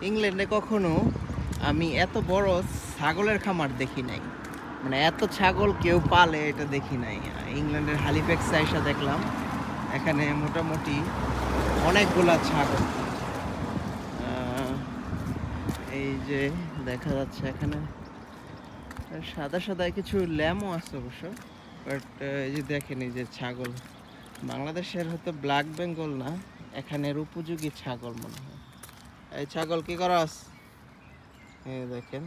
ইংল্যান্ডে কখনো আমি এত বড় ছাগলের খামার দেখি নাই। মানে এত ছাগল কেউ পালে এটা দেখি নাই। ইংল্যান্ডের হ্যালিফ্যাক্সে এসে দেখলাম এখানে মোটামুটি অনেকগুলা ছাগল। আহ, এই যে দেখা যাচ্ছে এখানে সাদা সাদা কিছু ল্যাম্পও আছে অবশ্য, বাট এই যে দেখেন এই যে ছাগল বাংলাদেশের হয়তো ব্ল্যাক বেঙ্গল না, এখানের উপযোগী ছাগল মনে হয়। এই ছাগল কি করাস? এই দেখেন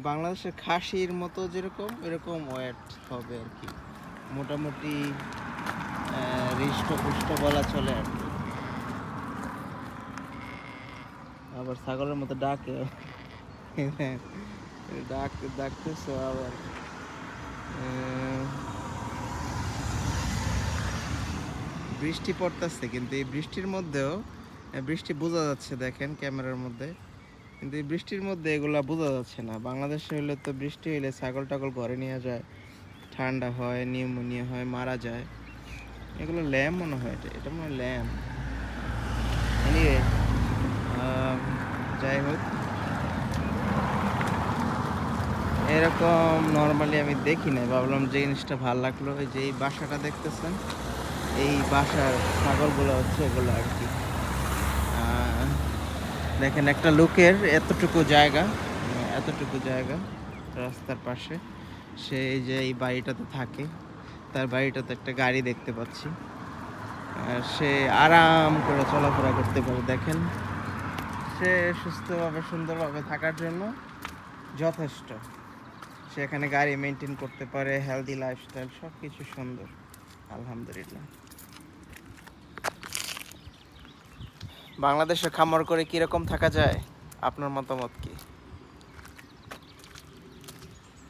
বাংলাদেশের খাসির মতো যেরকম এরকম ওয়েট হবে আর কি, মোটামুটি হৃষ্টপুষ্ট বলা চলে আর কি। আবার ছাগলের মতো ডাকে, ডাকতেছে আবার। বৃষ্টি পড়তেছে, কিন্তু এই বৃষ্টির মধ্যেও বৃষ্টি বোঝা যাচ্ছে দেখেন ক্যামেরার মধ্যে, কিন্তু এই বৃষ্টির মধ্যে এগুলা বোঝা যাচ্ছে না। বাংলাদেশে হলে তো বৃষ্টি হলে ছাগল টাগল ঘরে নিয়ে যায়, ঠান্ডা হয়, নিউমোনিয়া হয়, মারা যায়। এগুলো ল্যাম্প মনে হয়, এটা মনে হয় ল্যাম্প। এনিওয়ে, যাই হোক, এরকম নর্মালি আমি দেখি না, ভাবলাম যে জিনিসটা ভালো লাগলো। এই যে এই বাসাটা দেখতেছেন, এই বাসার ছাগলগুলো হচ্ছে এগুলো আর কি। দেখেন একটা লোকের এতটুকু জায়গা, রাস্তার পাশে, সে এই যে এই বাড়িটাতে থাকে, তার বাড়িটাতে একটা গাড়ি দেখতে পাচ্ছি, আর সে আরাম করে চলাফেরা করতে পারে। দেখেন, সে সুস্থভাবে সুন্দরভাবে থাকার জন্য যথেষ্ট। সে এখানে গাড়ি মেনটেন করতে পারে, হেলদি লাইফস্টাইল, সব কিছু সুন্দর, আলহামদুলিল্লাহ। বাংলাদেশে খামার করে কীরকম থাকা যায়, আপনার মতামত কি?